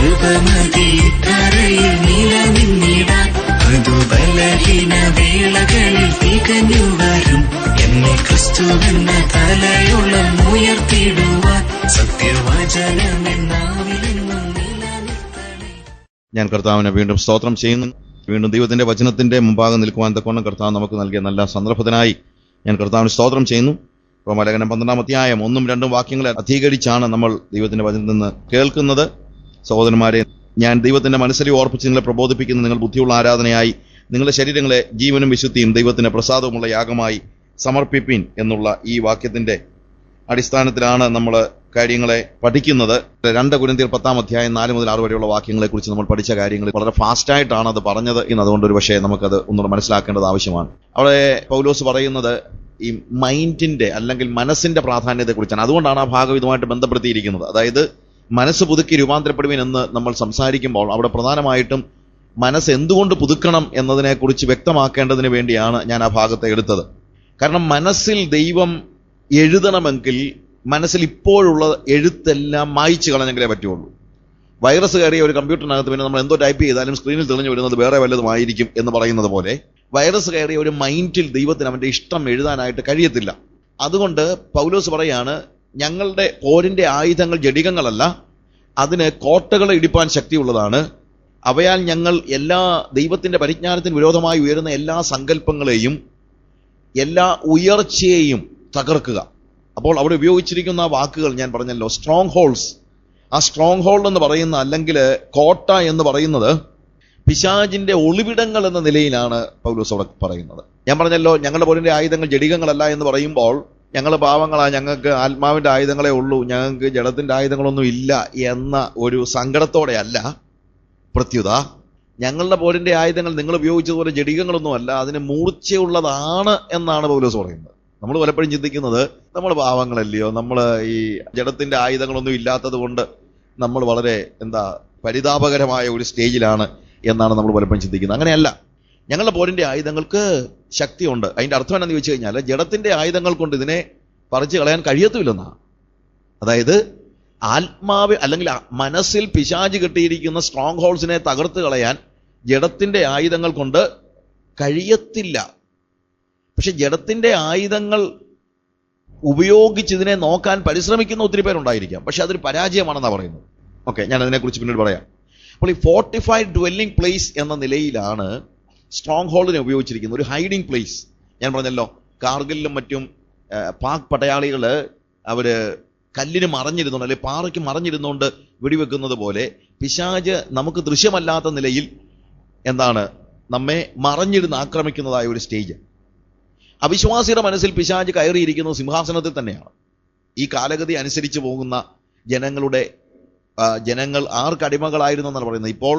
കൃപമതി തറയിൽ നിലനിന്നിടാൻ അതു ബലഹീന വേളകളിൽ തികഞ്ഞു വരും. എന്നെ ക്രിസ്തുവെന്ന തലയോളം ഉയർത്തിടുവാൻ സത്യവചനമെന്നാവിലെന്നും നിലനിർത്തണേ. ഞാൻ കർത്താവിനെ വീണ്ടും സ്തോത്രം ചെയ്യുന്നു. വീണ്ടും ദൈവത്തിന്റെ വചനത്തിന്റെ മുമ്പാകെ നിൽക്കുവാൻ തക്കവണ്ണം കർത്താവ് നമുക്ക് നൽകിയ നല്ല സന്ദർഭത്തിനായി ഞാൻ കർത്താവിന് സ്തോത്രം ചെയ്യുന്നു. റോമാലേഖനം 12-ാം അധ്യായം 1-2 വാക്യങ്ങളെ അധികരിച്ചാണ് നമ്മൾ ദൈവത്തിന്റെ വചനത്തിൽ നിന്ന് കേൾക്കുന്നത്. സഹോദരന്മാരെ, ഞാൻ ദൈവത്തിന്റെ മനസ്സിനെ ഓർപ്പിച്ച് നിങ്ങളെ പ്രബോധിപ്പിക്കുന്ന നിങ്ങൾ ബുദ്ധിയുള്ള ആരാധനയായി നിങ്ങളുടെ ശരീരങ്ങളെ ജീവനും വിശുദ്ധിയും ദൈവത്തിന് പ്രസാദവുമുള്ള യാഗമായി സമർപ്പിപ്പിൻ എന്നുള്ള ഈ വാക്യത്തിന്റെ അടിസ്ഥാനത്തിലാണ് നമ്മൾ കാര്യങ്ങളെ പഠിക്കുന്നത്. 2 കൊരിന്ത്യർ 10-ാം അധ്യായം 4 മുതൽ 6 വരെയുള്ള വാക്യങ്ങളെ കുറിച്ച് നമ്മൾ പഠിച്ച കാര്യങ്ങൾ വളരെ ഫാസ്റ്റായിട്ടാണ് അത് പറഞ്ഞത് എന്ന്. അതുകൊണ്ട് ഒരു പക്ഷേ നമുക്കത് ഒന്നുകൂടെ മനസ്സിലാക്കേണ്ടത് ആവശ്യമാണ്. അവിടെ പൗലോസ് പറയുന്നത് ഈ മൈൻഡിന്റെ അല്ലെങ്കിൽ മനസ്സിന്റെ പ്രാധാന്യത്തെക്കുറിച്ചാണ്. അതുകൊണ്ടാണ് ആ ഭാഗം ഇതുമായിട്ട് ബന്ധപ്പെടുത്തിയിരിക്കുന്നത്. അതായത് മനസ്സ് പുതുക്കി രൂപാന്തരപ്പെടുവിൻ എന്ന് നമ്മൾ സംസാരിക്കുമ്പോൾ അവിടെ പ്രധാനമായിട്ടും മനസ്സ് എന്തുകൊണ്ട് പുതുക്കണം എന്നതിനെക്കുറിച്ച് വ്യക്തമാക്കേണ്ടതിന് വേണ്ടിയാണ് ഞാൻ ആ ഭാഗത്തെ എടുത്തത്. കാരണം മനസ്സിൽ ദൈവം എഴുതണമെങ്കിൽ മനസ്സിൽ ഇപ്പോഴുള്ള എഴുത്തെല്ലാം മായ്ച്ചു കളഞ്ഞെങ്കിലേ പറ്റുള്ളൂ. വൈറസ് കയറിയ ഒരു കമ്പ്യൂട്ടറിനകത്ത് പിന്നെ നമ്മൾ എന്തോ ടൈപ്പ് ചെയ്താലും സ്ക്രീനിൽ തെളിഞ്ഞു വരുന്നത് വേറെ വല്ലതുമായിരിക്കും എന്ന് പറയുന്നത് പോലെ വൈറസ് കയറിയ ഒരു മൈൻഡിൽ ദൈവത്തിന് അവന്റെ ഇഷ്ടം എഴുതാനായിട്ട് കഴിയത്തില്ല. അതുകൊണ്ട് പൗലോസ് പറയാണ്, ഞങ്ങളുടെ പോരിന്റെ ആയുധങ്ങൾ ജഡികങ്ങളല്ല, അതിന് കോട്ടകളെ ഇടിപ്പാൻ ശക്തിയുള്ളതാണ്. അവയാൽ ഞങ്ങൾ എല്ലാ ദൈവത്തിന്റെ പരിജ്ഞാനത്തിന് വിരോധമായി ഉയരുന്ന എല്ലാ സങ്കല്പങ്ങളെയും എല്ലാ ഉയർച്ചയെയും തകർക്കുക. അപ്പോൾ അവിടെ ഉപയോഗിച്ചിരിക്കുന്ന വാക്കുകൾ ഞാൻ പറഞ്ഞല്ലോ, സ്ട്രോങ് ഹോൾഡ്സ്. ആ സ്ട്രോങ് ഹോൾഡ് എന്ന് പറയുന്ന അല്ലെങ്കിൽ കോട്ട എന്ന് പറയുന്നത് പിശാചിന്റെ ഒളിവിടങ്ങൾ എന്ന നിലയിലാണ് പൗലോസ് അവിടെ പറയുന്നത്. ഞാൻ പറഞ്ഞല്ലോ, ഞങ്ങളുടെ പോരിന്റെ ആയുധങ്ങൾ ജഡികങ്ങളല്ല എന്ന് പറയുമ്പോൾ ഞങ്ങൾ പാവങ്ങളാ, ഞങ്ങൾക്ക് ആത്മാവിന്റെ ആയുധങ്ങളെ ഉള്ളൂ, ഞങ്ങൾക്ക് ജഡത്തിന്റെ ആയുധങ്ങളൊന്നും ഇല്ല എന്ന ഒരു സങ്കടത്തോടെ അല്ല. പ്രത്യുത ഞങ്ങളുടെ പോരിന്റെ ആയുധങ്ങൾ നിങ്ങൾ ഉപയോഗിച്ചതുപോലെ ജഡികങ്ങളൊന്നുമല്ല, അതിന് മൂർച്ചയുള്ളതാണ് എന്നാണ് പൗലോസ് പറയുന്നത്. നമ്മൾ പലപ്പോഴും ചിന്തിക്കുന്നത് നമ്മൾ പാവങ്ങളല്ലയോ, നമ്മൾ ഈ ജഡത്തിന്റെ ആയുധങ്ങളൊന്നും ഇല്ലാത്തത് കൊണ്ട് നമ്മൾ വളരെ പരിതാപകരമായ ഒരു സ്റ്റേജിലാണ് എന്നാണ് നമ്മൾ പലപ്പോഴും ചിന്തിക്കുന്നത്. അങ്ങനെയല്ല, ഞങ്ങളുടെ പോരിന്റെ ആയുധങ്ങൾക്ക് ശക്തിയുണ്ട്. അതിന്റെ അർത്ഥം എന്താണെന്ന് ചോദിച്ചു കഴിഞ്ഞാൽ, ജഡത്തിന്റെ ആയുധങ്ങൾ കൊണ്ട് ഇതിനെ പറിച്ചു കളയാൻ കഴിയത്തുമില്ലെന്നാണ്. അതായത് ആത്മാവ് അല്ലെങ്കിൽ മനസ്സിൽ പിശാച് കെട്ടിയിരിക്കുന്ന സ്ട്രോങ് ഹോൾസിനെ തകർത്ത് കളയാൻ ജഡത്തിന്റെ ആയുധങ്ങൾ കൊണ്ട് കഴിയത്തില്ല. പക്ഷെ ജഡത്തിന്റെ ആയുധങ്ങൾ ഉപയോഗിച്ച് ഇതിനെ നോക്കാൻ പരിശ്രമിക്കുന്ന ഒത്തിരി പേരുണ്ടായിരിക്കാം. പക്ഷെ അതൊരു പരാജയമാണെന്നാണ് പറയുന്നത്. ഓക്കെ, ഞാൻ അതിനെക്കുറിച്ച് പിന്നീട് പറയാം. അപ്പോൾ ഈ ഫോർട്ടിഫൈഡ് ഡ്വെല്ലിംഗ് പ്ലേസ് എന്ന നിലയിലാണ് സ്ട്രോങ് ഹോൾഡിനെ ഉപയോഗിച്ചിരിക്കുന്നത്, ഒരു ഹൈഡിങ് പ്ലേസ്. ഞാൻ പറഞ്ഞല്ലോ, കാർഗിലും മറ്റും പാക് പടയാളികൾ അവര് കല്ലിന് മറഞ്ഞിരുന്നുകൊണ്ട് അല്ലെങ്കിൽ പാറയ്ക്ക് മറഞ്ഞിരുന്നുകൊണ്ട് വെടിവെക്കുന്നത് പോലെ പിശാച് നമുക്ക് ദൃശ്യമല്ലാത്ത നിലയിൽ നമ്മെ മറഞ്ഞിരുന്ന് ആക്രമിക്കുന്നതായ ഒരു സ്റ്റേജ്. അവിശ്വാസിയുടെ മനസ്സിൽ പിശാച് കയറിയിരിക്കുന്നത് സിംഹാസനത്തിൽ തന്നെയാണ്. ഈ കാലഗതി അനുസരിച്ച് പോകുന്ന ജനങ്ങൾ ആർക്കടിമകളായിരുന്നു എന്നാണ് പറയുന്നത്. ഇപ്പോൾ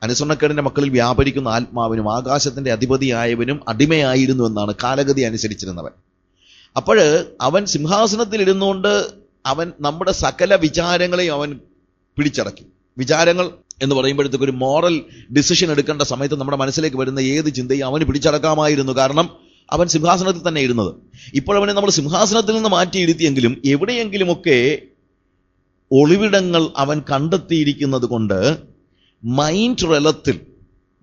അനുസരണക്കേടിന്റെ മക്കളിൽ വ്യാപരിക്കുന്ന ആത്മാവിനും ആകാശത്തിന്റെ അധിപതിയായവനും അടിമയായിരുന്നു എന്നാണ് കാലഗതി അനുസരിച്ചിരുന്നവൻ. അപ്പോൾ അവൻ സിംഹാസനത്തിൽ ഇരുന്നുകൊണ്ട് അവൻ നമ്മുടെ സകല വിചാരങ്ങളെയും അവൻ പിടിച്ചടക്കി. വിചാരങ്ങൾ എന്ന് പറയുമ്പോഴത്തേക്ക് ഒരു മോറൽ ഡിസിഷൻ എടുക്കേണ്ട സമയത്ത് നമ്മുടെ മനസ്സിലേക്ക് വരുന്ന ഏത് ചിന്തയും അവന് പിടിച്ചടക്കാമായിരുന്നു. കാരണം അവൻ സിംഹാസനത്തിൽ തന്നെ ഇരുന്നത്. ഇപ്പോൾ അവനെ നമ്മൾ സിംഹാസനത്തിൽ നിന്ന് മാറ്റിയിരുത്തിയെങ്കിലും എവിടെയെങ്കിലുമൊക്കെ ഒളിവിടങ്ങൾ അവൻ കണ്ടെത്തിയിരിക്കുന്നത് കൊണ്ട് മൈൻഡ് തലത്തിൽ,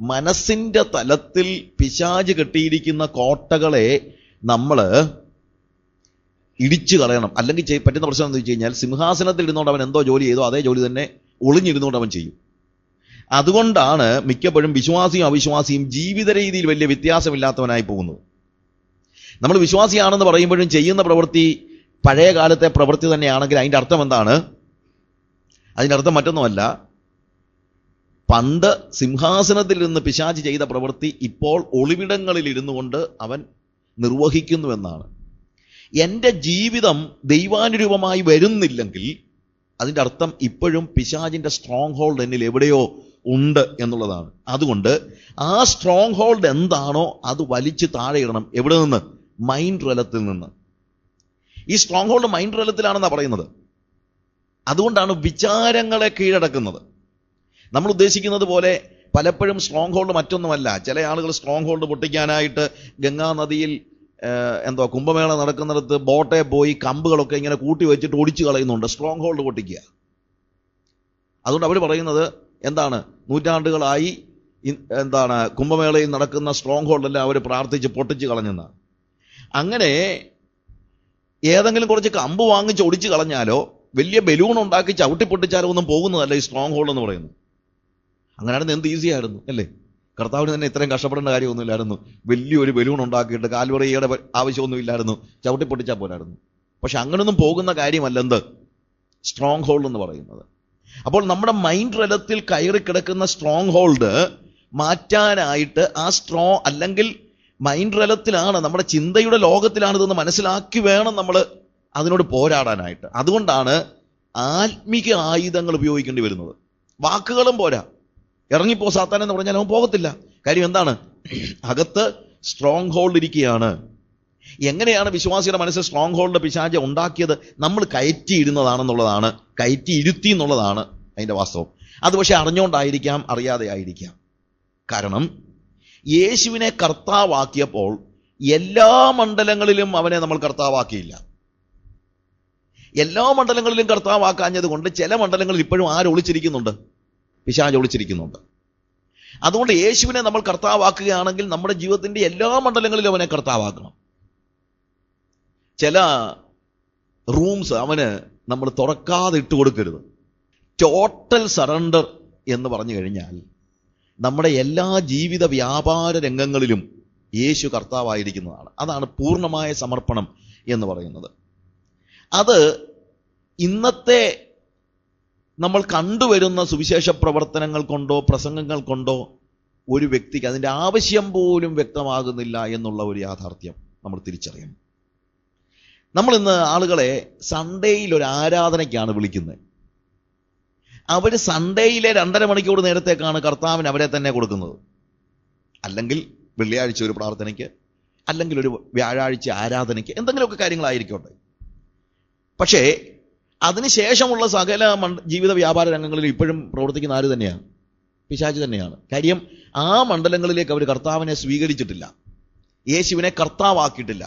മനസ്സിന്റെ തലത്തിൽ പിശാച് കെട്ടിയിരിക്കുന്ന കോട്ടകളെ നമ്മൾ ഇടിച്ചു കളയണം. അല്ലെങ്കിൽ പറ്റുന്ന പ്രശ്നം എന്ന് വെച്ച് കഴിഞ്ഞാൽ, സിംഹാസനത്തിൽ ഇരുന്നുകൊണ്ട് അവൻ എന്തോ ജോലി ചെയ്തോ അതേ ജോലി തന്നെ ഒളിഞ്ഞിരുന്നുകൊണ്ട് അവൻ ചെയ്യും. അതുകൊണ്ടാണ് മിക്കപ്പോഴും വിശ്വാസിയും അവിശ്വാസിയും ജീവിത രീതിയിൽ വലിയ വ്യത്യാസമില്ലാത്തവനായി പോകുന്നത്. നമ്മൾ വിശ്വാസിയാണെന്ന് പറയുമ്പോഴും ചെയ്യുന്ന പ്രവൃത്തി പഴയ കാലത്തെ പ്രവൃത്തി തന്നെയാണെങ്കിൽ അതിൻ്റെ അർത്ഥം എന്താണ്? അതിൻ്റെ അർത്ഥം മറ്റൊന്നുമല്ല, പണ്ട് സിംഹാസനത്തിൽ നിന്ന് പിശാച് ചെയ്ത പ്രവൃത്തി ഇപ്പോൾ ഒളിവിടങ്ങളിൽ ഇരുന്നു കൊണ്ട് അവൻ നിർവഹിക്കുന്നുവെന്നാണ്. എൻ്റെ ജീവിതം ദൈവാനുരൂപമായി വരുന്നില്ലെങ്കിൽ അതിൻ്റെ അർത്ഥം ഇപ്പോഴും പിശാചിൻ്റെ സ്ട്രോങ് ഹോൾഡ് എന്നിൽ എവിടെയോ ഉണ്ട് എന്നുള്ളതാണ്. അതുകൊണ്ട് ആ സ്ട്രോങ് ഹോൾഡ് എന്താണോ അത് വലിച്ചു താഴെ ഇടണം. എവിടെ നിന്ന്? മൈൻഡ് തലത്തിൽ നിന്ന്. ഈ സ്ട്രോങ് ഹോൾഡ് മൈൻഡ് തലത്തിലാണെന്നാണ് പറയുന്നത്. അതുകൊണ്ടാണ് വിചാരങ്ങളെ കീഴടക്കുന്നത്. നമ്മൾ ഉദ്ദേശിക്കുന്നത് പോലെ പലപ്പോഴും സ്ട്രോങ് ഹോൾഡ് മറ്റൊന്നുമല്ല. ചില ആളുകൾ സ്ട്രോങ് ഹോൾഡ് പൊട്ടിക്കാനായിട്ട് ഗംഗാ നദിയിൽ കുംഭമേള നടക്കുന്നിടത്ത് ബോട്ടെ പോയി കമ്പുകളൊക്കെ ഇങ്ങനെ കൂട്ടി വെച്ചിട്ട് ഒടിച്ചു കളയുന്നുണ്ട്. സ്ട്രോങ് ഹോൾഡ് പൊട്ടിക്കുക. അതുകൊണ്ട് അവർ പറയുന്നത് എന്താണ്, നൂറ്റാണ്ടുകളായി കുംഭമേളയിൽ നടക്കുന്ന സ്ട്രോങ് ഹോൾഡെല്ലാം അവർ പ്രാർത്ഥിച്ച് പൊട്ടിച്ച് കളഞ്ഞെന്ന്. അങ്ങനെ ഏതെങ്കിലും കുറച്ച് കമ്പ് വാങ്ങിച്ച് ഒടിച്ച് കളഞ്ഞാലോ വലിയ ബലൂൺ ഉണ്ടാക്കി ചവിട്ടി പൊട്ടിച്ചാലോ ഒന്നും പോകുന്നതല്ല ഈ സ്ട്രോങ് ഹോൾഡ് എന്ന് പറയുന്നത്. അങ്ങനെയായിരുന്നു എന്ത് ഈസി ആയിരുന്നു അല്ലേ? കർത്താവിന് തന്നെ ഇത്രയും കഷ്ടപ്പെടേണ്ട കാര്യമൊന്നുമില്ലായിരുന്നു. വലിയൊരു ബലൂൺ ഉണ്ടാക്കിയിട്ട് കാൽവറിയുടെ ആവശ്യമൊന്നുമില്ലായിരുന്നു, ചവിട്ടി പൊട്ടിച്ചാൽ പോരായിരുന്നു. പക്ഷെ അങ്ങനൊന്നും പോകുന്ന കാര്യമല്ല എന്ത് സ്ട്രോങ് ഹോൾഡ് എന്ന് പറയുന്നത്. അപ്പോൾ നമ്മുടെ മൈൻഡ് തലത്തിൽ കയറി കിടക്കുന്ന സ്ട്രോങ് ഹോൾഡ് മാറ്റാനായിട്ട് അല്ലെങ്കിൽ മൈൻഡ് തലത്തിലാണ്, നമ്മുടെ ചിന്തയുടെ ലോകത്തിലാണ് ഇതെന്ന് മനസ്സിലാക്കി വേണം നമ്മൾ അതിനോട് പോരാടാനായിട്ട്. അതുകൊണ്ടാണ് ആത്മീക ആയുധങ്ങൾ ഉപയോഗിക്കേണ്ടി വരുന്നത്. വാക്കുകളും പോരാ. ഇറങ്ങിപ്പോ സാത്താൻ എന്ന് പറഞ്ഞാൽ അവൻ പോകത്തില്ല. കാര്യം എന്താണ്? അകത്ത് സ്ട്രോങ് ഹോൾഡ് ഇരിക്കുകയാണ്. എങ്ങനെയാണ് വിശ്വാസിയുടെ മനസ്സിൽ സ്ട്രോങ് ഹോൾഡ് പിശാച് ഉണ്ടാക്കിയത്? നമ്മൾ കയറ്റിയിരുന്നതാണെന്നുള്ളതാണ്, കയറ്റിയിരുത്തി എന്നുള്ളതാണ് അതിന്റെ വാസ്തവം. അത് പക്ഷെ അറിഞ്ഞുകൊണ്ടായിരിക്കാം, അറിയാതെ ആയിരിക്കാം. കാരണം യേശുവിനെ കർത്താവാക്കിയപ്പോൾ എല്ലാ മണ്ഡലങ്ങളിലും അവനെ നമ്മൾ കർത്താവാക്കിയില്ല. എല്ലാ മണ്ഡലങ്ങളിലും കർത്താവാക്കാഞ്ഞത് കൊണ്ട് ചില മണ്ഡലങ്ങളിൽ ഇപ്പോഴും ഒളിച്ചിരിക്കുന്നുണ്ട്, പിശാച് ഒളിച്ചിരിക്കുന്നുണ്ട്. അതുകൊണ്ട് യേശുവിനെ നമ്മൾ കർത്താവാക്കുകയാണെങ്കിൽ നമ്മുടെ ജീവിതത്തിന്റെ എല്ലാ മണ്ഡലങ്ങളിലും അവനെ കർത്താവാക്കണം. ചില റൂംസ് അവന് നമ്മൾ തുറക്കാതെ ഇട്ട് കൊടുക്കരുത്. ടോട്ടൽ സറണ്ടർ എന്ന് പറഞ്ഞു കഴിഞ്ഞാൽ നമ്മുടെ എല്ലാ ജീവിത വ്യാപാര രംഗങ്ങളിലും യേശു കർത്താവായിരിക്കുന്നതാണ്. അതാണ് പൂർണ്ണമായ സമർപ്പണം എന്ന് പറയുന്നത്. അത് ഇന്നത്തെ നമ്മൾ കണ്ടുവരുന്ന സുവിശേഷ പ്രവർത്തനങ്ങൾ കൊണ്ടോ പ്രസംഗങ്ങൾ കൊണ്ടോ ഒരു വ്യക്തിക്ക് അതിൻ്റെ ആവശ്യം പോലും വ്യക്തമാകുന്നില്ല എന്നുള്ള ഒരു യാഥാർത്ഥ്യം നമ്മൾ തിരിച്ചറിയണം. നമ്മളിന്ന് ആളുകളെ സൺഡേയിൽ ഒരു ആരാധനയ്ക്കാണ് വിളിക്കുന്നത്. അവർ സൺഡേയിലെ 2.5 മണിക്കൂർ നേരത്തേക്കാണ് കർത്താവിന് അവരെ തന്നെ കൊടുക്കുന്നത്. അല്ലെങ്കിൽ വെള്ളിയാഴ്ച ഒരു പ്രാർത്ഥനയ്ക്ക്, അല്ലെങ്കിൽ ഒരു വ്യാഴാഴ്ച ആരാധനയ്ക്ക്, എന്തെങ്കിലുമൊക്കെ കാര്യങ്ങളായിരിക്കട്ടെ. പക്ഷേ അതിനുശേഷമുള്ള സകല ജീവിത വ്യാപാര രംഗങ്ങളിൽ ഇപ്പോഴും പ്രവർത്തിക്കുന്ന ആര് തന്നെയാണ്? പിശാച് തന്നെയാണ്. കാര്യം ആ മണ്ഡലങ്ങളിലേക്ക് അവർ കർത്താവിനെ സ്വീകരിച്ചിട്ടില്ല, യേശുവിനെ കർത്താവാക്കിയിട്ടില്ല.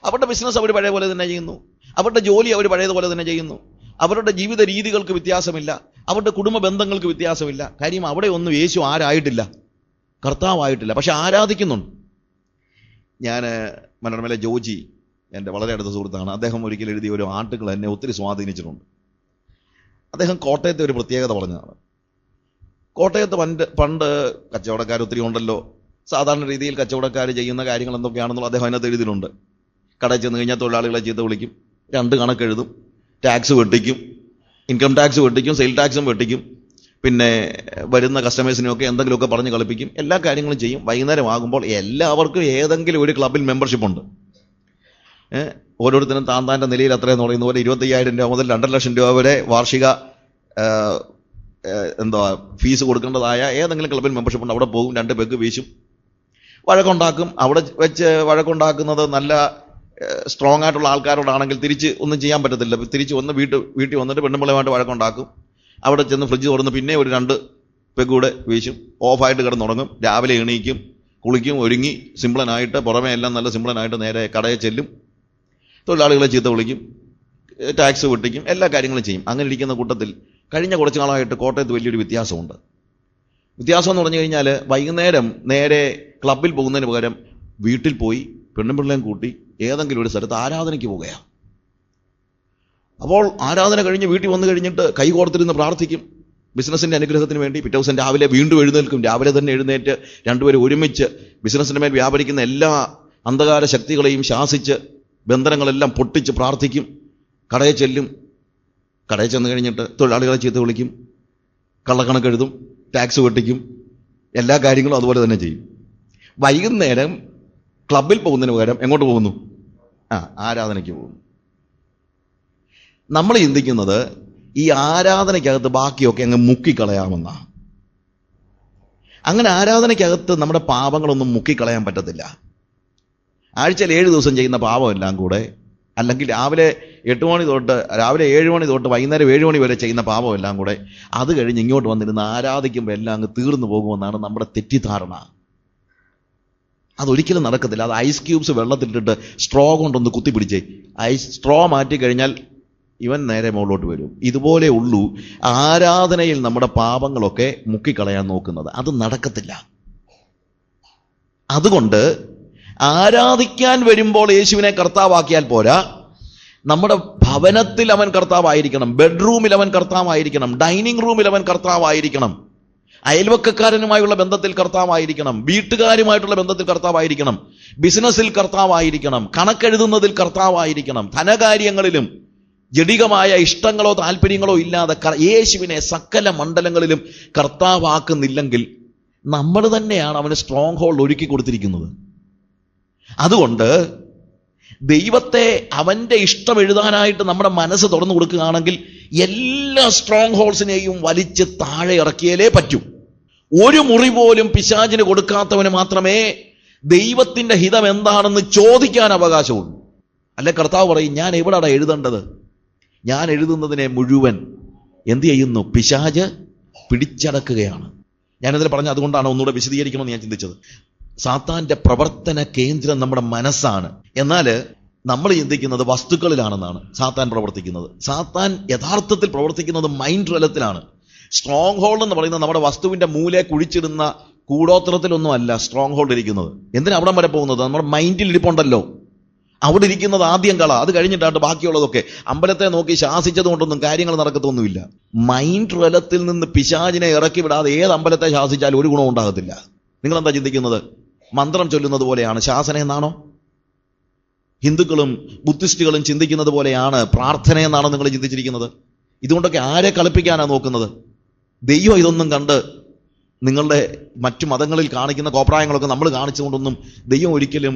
അവരുടെ ബിസിനസ് അവർ പഴയ പോലെ തന്നെ ചെയ്യുന്നു, അവരുടെ ജോലി അവർ പഴയതുപോലെ തന്നെ ചെയ്യുന്നു, അവരുടെ ജീവിത രീതികൾക്ക് വ്യത്യാസമില്ല, അവരുടെ കുടുംബ ബന്ധങ്ങൾക്ക് വ്യത്യാസമില്ല. കാര്യം അവിടെ ഒന്നും യേശു ആരായിട്ടില്ല, കർത്താവായിട്ടില്ല. പക്ഷെ ആരാധിക്കുന്നുണ്ട്. ഞാൻ മനോരമയിലെ ജോജി എൻ്റെ വളരെ അടുത്ത സുഹൃത്താണ്. അദ്ദേഹം ഒരിക്കൽ എഴുതിയ ഒരു ആർട്ടിക്കിൾ എന്നെ ഒത്തിരി സ്വാധീനിച്ചിട്ടുണ്ട്. അദ്ദേഹം കോട്ടയത്തെ ഒരു പ്രത്യേകത പറഞ്ഞതാണ്. കോട്ടയത്ത് പണ്ട് കച്ചവടക്കാർ ഒത്തിരി ഉണ്ടല്ലോ, സാധാരണ രീതിയിൽ കച്ചവടക്കാർ ചെയ്യുന്ന കാര്യങ്ങൾ എന്തൊക്കെയാണെന്നുള്ള അദ്ദേഹം അതിനകത്ത് എഴുതിയിട്ടുണ്ട്. കടയിൽ ചെന്ന് കഴിഞ്ഞാൽ തൊഴിലാളികളെ ചീത്ത വിളിക്കും, 2 കണക്കെഴുതും, ടാക്സ് വെട്ടിക്കും, ഇൻകം ടാക്സ് വെട്ടിക്കും, സെയിൽ ടാക്സും വെട്ടിക്കും, പിന്നെ വരുന്ന കസ്റ്റമേഴ്സിനെയൊക്കെ എന്തെങ്കിലുമൊക്കെ പറഞ്ഞ് കളിപ്പിക്കും, എല്ലാ കാര്യങ്ങളും ചെയ്യും. വൈകുന്നേരം ആകുമ്പോൾ എല്ലാവർക്കും ഏതെങ്കിലും ഒരു ക്ലബിൽ മെമ്പർഷിപ്പ് ഉണ്ട്. ഓരോരുത്തരും താന്താൻ്റെ നിലയിൽ അത്രയെന്ന് പറയുന്ന പോലെ 25,000 രൂപ മുതൽ 2,00,000 രൂപ വരെ വാർഷിക ഫീസ് കൊടുക്കേണ്ടതായ ഏതെങ്കിലും ക്ലബിൽ മെമ്പർഷിപ്പ് ഉണ്ട്. അവിടെ പോകും, 2 പെഗ് വീശും, വഴക്കുണ്ടാക്കും. അവിടെ വെച്ച് വഴക്കുണ്ടാക്കുന്നത് നല്ല സ്ട്രോങ് ആയിട്ടുള്ള ആൾക്കാരോടാണെങ്കിൽ തിരിച്ച് ഒന്നും ചെയ്യാൻ പറ്റത്തില്ല. തിരിച്ച് വന്ന് വീട്ടിൽ വന്നിട്ട് പെണ്ണുമ്പിള്ളയുമായിട്ട് വഴക്കുണ്ടാക്കും. അവിടെ ചെന്ന് ഫ്രിഡ്ജ് തുറന്ന് പിന്നെ ഒരു 2 പെഗ് കൂടെ വീശും, ഓഫായിട്ട് കിടന്നുറങ്ങും. രാവിലെ എണീക്കും, കുളിക്കും, ഒരുങ്ങി സിംപ്ലനായിട്ട്, പുറമേ എല്ലാം നല്ല സിംപ്ലനായിട്ട് നേരെ കടയിൽ ചെല്ലും, തൊഴിലാളികളെ ചീത്ത വിളിക്കും, ടാക്സ് വെട്ടിക്കും, എല്ലാ കാര്യങ്ങളും ചെയ്യും. അങ്ങനെ ഇരിക്കുന്ന കൂട്ടത്തിൽ കഴിഞ്ഞ കുറച്ച് നാളായിട്ട് കോട്ടയത്ത് വലിയൊരു വ്യത്യാസമുണ്ട്. വ്യത്യാസം എന്ന് പറഞ്ഞു കഴിഞ്ഞാൽ വൈകുന്നേരം നേരെ ക്ലബിൽ പോകുന്നതിന് പകരം വീട്ടിൽ പോയി പെണ്ണുപിള്ളേയും കൂട്ടി ഏതെങ്കിലും ഒരു സ്ഥലത്ത് ആരാധനയ്ക്ക് പോവുകയാണ്. അപ്പോൾ ആരാധന കഴിഞ്ഞ് വീട്ടിൽ വന്നു കഴിഞ്ഞിട്ട് കൈ കോർത്തിരുന്ന് പ്രാർത്ഥിക്കും ബിസിനസിന്റെ അനുഗ്രഹത്തിന് വേണ്ടി. പിറ്റേ ദിവസം രാവിലെ വീണ്ടും എഴുന്നേൽക്കും. രാവിലെ തന്നെ എഴുന്നേറ്റ് 2 പേരും ഒരുമിച്ച് ബിസിനസിന്റെ മേൽ വ്യാപരിക്കുന്ന എല്ലാ അന്ധകാര ശക്തികളെയും ശാസിച്ച് ബന്ധനങ്ങളെല്ലാം പൊട്ടിച്ച് പ്രാർത്ഥിക്കും. കടയിൽ ചെല്ലും. കടയിൽ ചെന്ന് കഴിഞ്ഞിട്ട് തൊഴിലാളികളെ ചീത്ത വിളിക്കും, കള്ളക്കണക്കെഴുതും, ടാക്സ് വെട്ടിക്കും, എല്ലാ കാര്യങ്ങളും അതുപോലെ തന്നെ ചെയ്യും. വൈകുന്നേരം ക്ലബിൽ പോകുന്നതിന് പകരം എങ്ങോട്ട് പോകുന്നു? ആരാധനയ്ക്ക് പോകുന്നു. നമ്മൾ ചിന്തിക്കുന്നത് ഈ ആരാധനയ്ക്കകത്ത് ബാക്കിയൊക്കെ അങ്ങ് മുക്കിക്കളയാമെന്നാണ്. അങ്ങനെ ആരാധനയ്ക്കകത്ത് നമ്മുടെ പാപങ്ങളൊന്നും മുക്കിക്കളയാൻ പറ്റത്തില്ല. ആഴ്ചയിൽ 7 ദിവസം ചെയ്യുന്ന പാപമെല്ലാം കൂടെ, അല്ലെങ്കിൽ രാവിലെ 8 മണി തൊട്ട് രാവിലെ 7 മണി തൊട്ട് വൈകുന്നേരം 7 മണി വരെ ചെയ്യുന്ന പാപമെല്ലാം കൂടെ അത് കഴിഞ്ഞ് ഇങ്ങോട്ട് വന്നിരുന്ന് ആരാധിക്കുമ്പോൾ എല്ലാം അങ്ങ് തീർന്നു പോകുമെന്നാണ് നമ്മുടെ തെറ്റിദ്ധാരണ. അതൊരിക്കലും നടക്കത്തില്ല. അത് ഐസ് ക്യൂബ്സ് വെള്ളത്തിലിട്ടിട്ട് സ്ട്രോ കൊണ്ടൊന്ന് കുത്തിപ്പിടിച്ചേ, സ്ട്രോ മാറ്റി കഴിഞ്ഞാൽ ഇവൻ നേരെ മുകളിലോട്ട് വരും. ഇതുപോലെ ഉള്ളൂ ആരാധനയിൽ നമ്മുടെ പാപങ്ങളൊക്കെ മുക്കിക്കളയാൻ നോക്കുന്നത്. അത് നടക്കത്തില്ല. അതുകൊണ്ട് ആരാധിക്കാൻ വരുമ്പോൾ യേശുവിനെ കർത്താവാക്കിയാൽ പോരാ, നമ്മുടെ ഭവനത്തിൽ അവൻ കർത്താവായിരിക്കണം, ബെഡ്റൂമിൽ അവൻ കർത്താവായിരിക്കണം, ഡൈനിങ് റൂമിൽ അവൻ കർത്താവായിരിക്കണം, അയൽവക്കക്കാരനുമായുള്ള ബന്ധത്തിൽ കർത്താവായിരിക്കണം, വീട്ടുകാരുമായിട്ടുള്ള ബന്ധത്തിൽ കർത്താവായിരിക്കണം, ബിസിനസ്സിൽ കർത്താവായിരിക്കണം, കണക്കെഴുതുന്നതിൽ കർത്താവായിരിക്കണം, ധനകാര്യങ്ങളിലും ജഡികമായ ഇഷ്ടങ്ങളോ താല്പര്യങ്ങളോ ഇല്ലാതെ യേശുവിനെ സകല മണ്ഡലങ്ങളിലും കർത്താവാക്കുന്നില്ലെങ്കിൽ നമ്മൾ തന്നെയാണ് അവന് സ്ട്രോങ് ഹോൾഡ് ഒരുക്കി കൊടുത്തിരിക്കുന്നത്. അതുകൊണ്ട് ദൈവത്തെ അവന്റെ ഇഷ്ടം എഴുതാനായിട്ട് നമ്മുടെ മനസ്സ് തുറന്നു കൊടുക്കുകയാണെങ്കിൽ എല്ലാ സ്ട്രോങ് ഹോൾസിനെയും വലിച്ച് താഴെ ഇറക്കിയാലേ പറ്റൂ. ഒരു മുറി പോലും പിശാചിന് കൊടുക്കാത്തവന് മാത്രമേ ദൈവത്തിന്റെ ഹിതം എന്താണെന്ന് ചോദിക്കാൻ അവകാശമുള്ളൂ. അല്ലെ കർത്താവ് പറയും, ഞാൻ എവിടെയാണ് എഴുതേണ്ടത്? ഞാൻ എഴുതുന്നതിനെ മുഴുവൻ എന്ത് ചെയ്യുന്നു? പിശാച് പിടിച്ചടക്കുകയാണ്. ഞാനിതിൽ പറഞ്ഞ അതുകൊണ്ടാണ് ഒന്നുകൂടെ വിശദീകരിക്കണമെന്ന് ഞാൻ ചിന്തിച്ചത്. സാത്താന്റെ പ്രവർത്തന കേന്ദ്രം നമ്മുടെ മനസ്സാണ്. എന്നാൽ നമ്മൾ ചിന്തിക്കുന്നത് വസ്തുക്കളിലാണെന്നാണ് സാത്താൻ പ്രവർത്തിക്കുന്നത്. സാത്താൻ യഥാർത്ഥത്തിൽ പ്രവർത്തിക്കുന്നത് മൈൻഡ് തലത്തിലാണ്. സ്ട്രോങ് ഹോൾഡ് എന്ന് പറയുന്നത് നമ്മുടെ വസ്തുവിന്റെ മൂലെ കുഴിച്ചിടുന്ന കൂടോത്രത്തിലൊന്നും അല്ല സ്ട്രോങ് ഹോൾഡ് ഇരിക്കുന്നത്. എന്തിനാ അവിടം വരെ പോകുന്നത്? നമ്മുടെ മൈൻഡിൽ ഇരിപ്പുണ്ടല്ലോ, അവിടെ ഇരിക്കുന്നത് ആദ്യം കള, അത് കഴിഞ്ഞിട്ടാണ് ബാക്കിയുള്ളതൊക്കെ. അമ്പലത്തെ നോക്കി ശാസിച്ചത് കൊണ്ടൊന്നും കാര്യങ്ങൾ നടക്കത്തൊന്നുമില്ല. മൈൻഡ് തലത്തിൽ നിന്ന് പിശാചിനെ ഇറക്കി വിടാതെ ഏത് അമ്പലത്തെ ശാസിച്ചാലും ഒരു ഗുണവും ഉണ്ടാകത്തില്ല. നിങ്ങളെന്താ ചിന്തിക്കുന്നത്? മന്ത്രം ചൊല്ലുന്നത് പോലെയാണ് ശാസന എന്നാണോ? ഹിന്ദുക്കളും ബുദ്ധിസ്റ്റുകളും ചിന്തിക്കുന്നത് പോലെയാണ് പ്രാർത്ഥന എന്നാണോ നിങ്ങൾ ചിന്തിച്ചിരിക്കുന്നത്? ഇതുകൊണ്ടൊക്കെ ആരെ കളിപ്പിക്കാനാണ് നോക്കുന്നത്? ദൈവം ഇതൊന്നും കണ്ട് നിങ്ങളുടെ മറ്റു മതങ്ങളിൽ കാണിക്കുന്ന കോപ്രായങ്ങളൊക്കെ നമ്മൾ കാണിച്ചുകൊണ്ടൊന്നും ദൈവം ഒരിക്കലും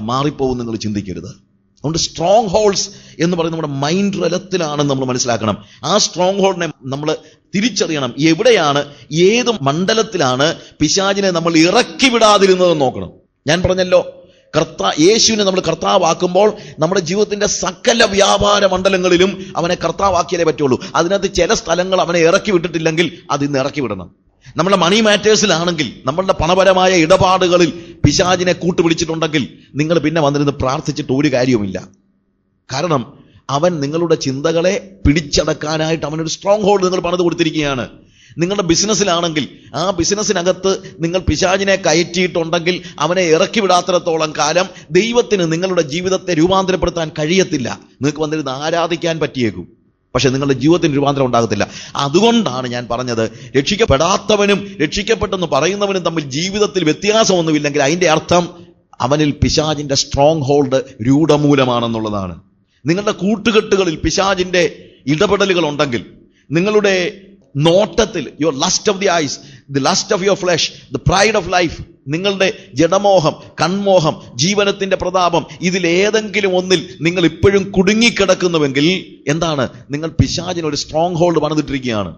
മാറിപ്പോകും നിങ്ങൾ ചിന്തിക്കരുത്. അതുകൊണ്ട് സ്ട്രോങ് ഹോൾഡ്സ് എന്ന് പറയുന്നത് നമ്മുടെ മൈൻഡ് തലത്തിലാണെന്ന് നമ്മൾ മനസ്സിലാക്കണം. ആ സ്ട്രോങ് ഹോൾഡിനെ നമ്മൾ തിരിച്ചറിയണം. എവിടെയാണ്, ഏത് മണ്ഡലത്തിലാണ് പിശാചിനെ നമ്മൾ ഇറക്കി വിടാതിരുന്നതെന്ന് നോക്കണം. ഞാൻ പറഞ്ഞല്ലോ, യേശുവിനെ നമ്മൾ കർത്താവാക്കുമ്പോൾ നമ്മുടെ ജീവിതത്തിന്റെ സകല വ്യാപാര മണ്ഡലങ്ങളിലും അവനെ കർത്താവാക്കിയാലേ പറ്റുള്ളൂ. അതിനകത്ത് ചില സ്ഥലങ്ങൾ അവനെ ഇറക്കി വിട്ടിട്ടില്ലെങ്കിൽ അത് ഇന്ന് ഇറക്കി വിടണം. നമ്മുടെ മണി മാറ്റേഴ്സിലാണെങ്കിൽ, നമ്മളുടെ പണപരമായ ഇടപാടുകളിൽ പിശാചിനെ കൂട്ടുപിടിച്ചിട്ടുണ്ടെങ്കിൽ നിങ്ങൾ പിന്നെ വന്നിരുന്ന് പ്രാർത്ഥിച്ചിട്ട് ഒരു കാര്യവുമില്ല. കാരണം അവൻ നിങ്ങളുടെ ചിന്തകളെ പിടിച്ചടക്കാനായിട്ട് അവനൊരു സ്ട്രോങ് ഹോൾഡ് നിങ്ങൾ പണിത് കൊടുത്തിരിക്കുകയാണ്. നിങ്ങളുടെ ബിസിനസ്സിലാണെങ്കിൽ ആ ബിസിനസ്സിനകത്ത് നിങ്ങൾ പിശാചിനെ കയറ്റിയിട്ടുണ്ടെങ്കിൽ അവനെ ഇറക്കി വിടാത്തിടത്തോളം കാലം ദൈവത്തിന് നിങ്ങളുടെ ജീവിതത്തെ രൂപാന്തരപ്പെടുത്താൻ കഴിയത്തില്ല. നിങ്ങൾക്ക് വന്നിരുന്ന് ആരാധിക്കാൻ പറ്റിയേക്കും, പക്ഷെ നിങ്ങളുടെ ജീവിതത്തിന് രൂപാന്തരം ഉണ്ടാകത്തില്ല. അതുകൊണ്ടാണ് ഞാൻ പറഞ്ഞത്, രക്ഷിക്കപ്പെടാത്തവനും രക്ഷിക്കപ്പെട്ടെന്ന് പറയുന്നവനും തമ്മിൽ ജീവിതത്തിൽ വ്യത്യാസമൊന്നുമില്ലെങ്കിൽ അതിന്റെ അർത്ഥം അവനിൽ പിശാചിന്റെ സ്ട്രോങ് ഹോൾഡ് രൂഢമൂലമാണെന്നുള്ളതാണ്. നിങ്ങളുടെ കൂട്ടുകെട്ടുകളിൽ പിശാചിന്റെ ഇടപെടലുകൾ ഉണ്ടെങ്കിൽ, നിങ്ങളുടെ നോട്ടത്തിൽ your lust of the eyes, the lust of your flesh, the pride of life, നിങ്ങളുടെ ജഡമോഹം, കൺമോഹം, ജീവനത്തിന്റെ പ്രതാപം, ഇതിലേതെങ്കിലും ഒന്നിൽ നിങ്ങൾ ഇപ്പോഴും കുടുങ്ങിക്കിടക്കുന്നുവെങ്കിൽ എന്താണ്? നിങ്ങൾ പിശാചിന് ഒരു സ്ട്രോങ് ഹോൾഡ് പണിതിട്ടിരിക്കുകയാണ്.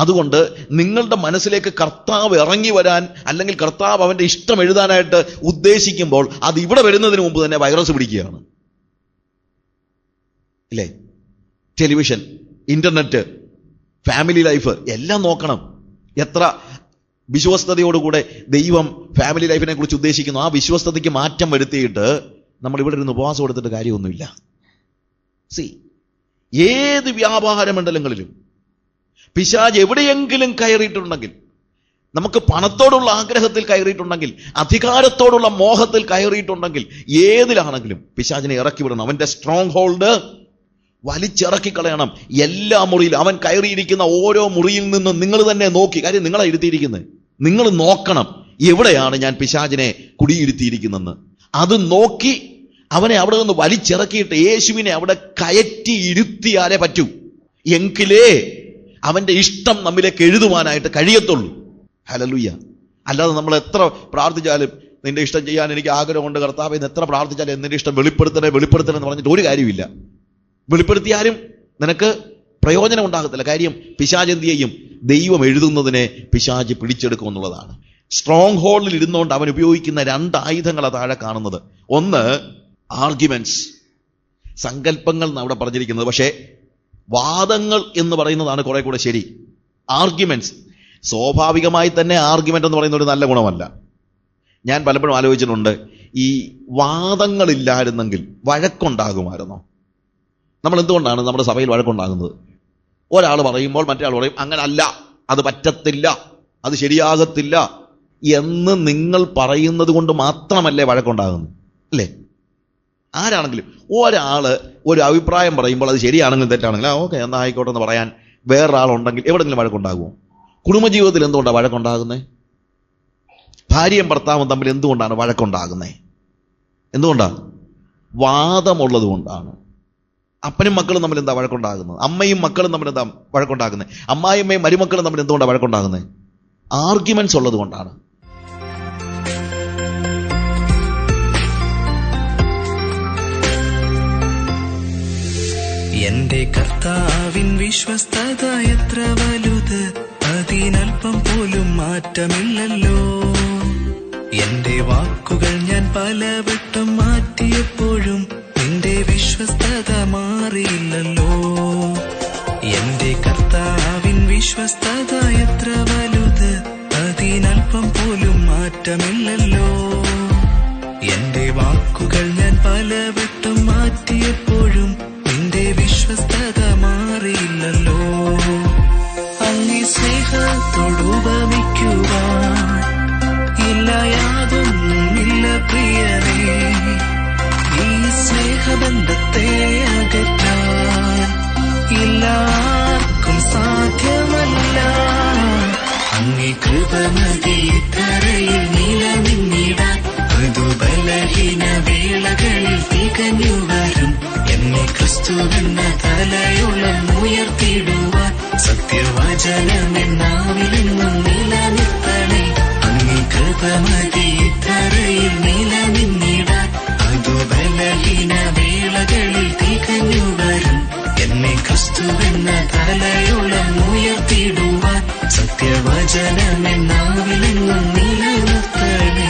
അതുകൊണ്ട് നിങ്ങളുടെ മനസ്സിലേക്ക് കർത്താവ് ഇറങ്ങി വരാൻ, അല്ലെങ്കിൽ കർത്താവ് അവന്റെ ഇഷ്ടം എഴുതാനായിട്ട് ഉദ്ദേശിക്കുമ്പോൾ അത് ഇവിടെ വരുന്നതിന് മുമ്പ് തന്നെ വൈറസ് പിടിക്കുകയാണ്. ഇല്ലേ? ടെലിവിഷൻ, ഇന്റർനെറ്റ്, ഫാമിലി ലൈഫ് എല്ലാം നോക്കണം. എത്ര വിശ്വസ്തയോടുകൂടെ ദൈവം ഫാമിലി ലൈഫിനെ കുറിച്ച് ഉദ്ദേശിക്കുന്നു. ആ വിശ്വസ്തതയ്ക്ക് മാറ്റം വരുത്തിയിട്ട് നമ്മൾ ഇവിടെ ഇരുന്ന് ഉപവാസം എടുത്തിട്ട് കാര്യമൊന്നുമില്ല. ഏത് വ്യാപാര മണ്ഡലങ്ങളിലും പിശാച് എവിടെയെങ്കിലും കയറിയിട്ടുണ്ടെങ്കിൽ, നമുക്ക് പണത്തോടുള്ള ആഗ്രഹത്തിൽ കയറിയിട്ടുണ്ടെങ്കിൽ, അധികാരത്തോടുള്ള മോഹത്തിൽ കയറിയിട്ടുണ്ടെങ്കിൽ, ഏതിലാണെങ്കിലും പിശാചിനെ ഇറക്കി വിടണം. അവന്റെ സ്ട്രോങ് ഹോൾഡ് വലിച്ചിറക്കി കളയണം. എല്ലാ മുറിയിലും അവൻ കയറിയിരിക്കുന്ന ഓരോ മുറിയിൽ നിന്നും നിങ്ങൾ തന്നെ നോക്കി, കാര്യം നിങ്ങളെ ഇരുത്തിയിരിക്കുന്നത്, നിങ്ങൾ നോക്കണം എവിടെയാണ് ഞാൻ പിശാചിനെ കുടിയിരുത്തിയിരിക്കുന്നെന്ന്. അത് നോക്കി അവനെ അവിടെ നിന്ന് വലിച്ചിറക്കിയിട്ട് യേശുവിനെ അവിടെ കയറ്റി ഇരുത്തിയാലേ പറ്റൂ. എങ്കിലേ അവന്റെ ഇഷ്ടം നമ്മിലേക്ക് എഴുതുവാനായിട്ട് കഴിയത്തുള്ളൂ. ഹല്ലേലൂയ. അല്ലാതെ നമ്മൾ എത്ര പ്രാർത്ഥിച്ചാലും നിന്റെ ഇഷ്ടം ചെയ്യാൻ എനിക്ക് ആഗ്രഹമുണ്ട് കർത്താവേ എന്ന് എത്ര പ്രാർത്ഥിച്ചാലും നിന്റെ ഇഷ്ടം വെളിപ്പെടുത്തണേ എന്ന് പറഞ്ഞിട്ട് ഒരു കാര്യമില്ല. വെളിപ്പെടുത്തിയാലും നിനക്ക് പ്രയോജനം ഉണ്ടാകത്തില്ല. കാര്യം പിശാച് എന്ത് ചെയ്യും? ദൈവം എഴുതുന്നതിനെ പിശാച് പിടിച്ചെടുക്കുമെന്നുള്ളതാണ്. സ്ട്രോങ് ഹോൾഡിൽ ഇരുന്നുകൊണ്ട് അവൻ ഉപയോഗിക്കുന്ന 2 ആയുധങ്ങളാണ് താഴെ കാണുന്നത്. ഒന്ന് ആർഗ്യുമെന്റ്സ്, സങ്കല്പങ്ങൾ എന്നാണ് അവിടെ പറഞ്ഞിരിക്കുന്നത്. പക്ഷേ വാദങ്ങൾ എന്ന് പറയുന്നതാണ് കുറെ കൂടെ ശരി. ആർഗ്യുമെന്റ്സ് സ്വാഭാവികമായി തന്നെ ആർഗ്യുമെന്റ് എന്ന് പറയുന്ന ഒരു നല്ല ഗുണമല്ല. ഞാൻ പലപ്പോഴും ആലോചിച്ചിട്ടുണ്ട്, ഈ വാദങ്ങളില്ലായിരുന്നെങ്കിൽ വഴക്കുണ്ടാകുമായിരുന്നോ? നമ്മൾ എന്തുകൊണ്ടാണ് നമ്മുടെ സഭയിൽ വഴക്കുണ്ടാകുന്നത്? ഒരാൾ പറയുമ്പോൾ മറ്റേ ആൾ പറയും അങ്ങനല്ല, അത് പറ്റത്തില്ല, അത് ശരിയാകത്തില്ല എന്ന് നിങ്ങൾ പറയുന്നത് കൊണ്ട് മാത്രമല്ലേ വഴക്കുണ്ടാകുന്നത്? അല്ലേ? ആരാണെങ്കിലും ഒരാള് ഒരു അഭിപ്രായം പറയുമ്പോൾ അത് ശരിയാണെങ്കിലും തെറ്റാണെങ്കിലും ഓക്കെ എന്നാ ആയിക്കോട്ടെ എന്ന് പറയാൻ വേറൊരാളുണ്ടെങ്കിൽ എവിടെങ്കിലും വഴക്കുണ്ടാകുമോ? കുടുംബജീവിതത്തിൽ എന്തുകൊണ്ടാണ് വഴക്കുണ്ടാകുന്നത്? ഭാര്യയും ഭർത്താവും തമ്മിൽ എന്തുകൊണ്ടാണ് വഴക്കുണ്ടാകുന്നത്? എന്തുകൊണ്ടാണ്? വാദമുള്ളത് കൊണ്ടാണ്. അപ്പനും മക്കളും തമ്മിൽ എന്താ വഴക്കുണ്ടാകുന്നത്? അമ്മയും മക്കളും തമ്മിൽ എന്താ വഴക്കുണ്ടാകുന്നത്? അമ്മായിയമ്മയും മരുമക്കളും തമ്മിൽ എന്തുകൊണ്ടാണ് വഴക്കുണ്ടാകുന്നത്? ആർഗ്യുമെന്റ്സ് ഉള്ളത് കൊണ്ടാണ്. എന്റെ കർത്താവിൻ വിശ്വസ്തത എത്ര വലുത്, അതിനൽപ്പം പോലും മാറ്റമില്ലല്ലോ. എന്റെ വാക്കുകൾ ഞാൻ പലവട്ടം മാറ്റിയപ്പോഴും നിന്റെ വിശ്വസ്തത മാറിയില്ലല്ലോ. എന്റെ കർത്താവിൻ വിശ്വസ്തത എത്ര വലുത്, അതിനൽപ്പം പോലും മാറ്റമില്ലല്ലോ. എന്റെ വാക്കുകൾ ഞാൻ പലവട്ടം മാറ്റിയപ്പോഴും നിന്റെ വിശ്വസ്തത മാറിയില്ലല്ലോ. അങ്ങേ സ്നേഹത്തോടുപമിക്കുവാൻ ഇല്ല യാതൊന്നുമില്ല പ്രിയനേ. ഈ സ്നേഹബന്ധത്തെ അകറ്റാൻ എല്ലാവർക്കും സാധ്യമല്ല. അങ്ങേ കൃപ മതി തറയിൽ നിലനിന്നിടാൻ, അതു ബലഹീന വേളകളിൽ തികഞ്ഞു വരും. എന്നെ ക്രിസ്തുവെന്ന തലയോളം ഉയർത്തിടുവാൻ സത്യവചനമെന്നാവിലെന്നും നിലനിർത്തണേ. അങ്ങേ കൃപ മതി തറയിൽ നിലനിന്നിടാൻ, അതു ബലഹീന വേളകളിൽ തികഞ്ഞു വരും. എന്നെ ക്രിസ്തുവെന്ന തലയോളം ഉയർത്തിടുവാൻ സത്യവചനമെന്നാവിലെന്നും നിലനിർത്തണേ.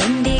എന്റെ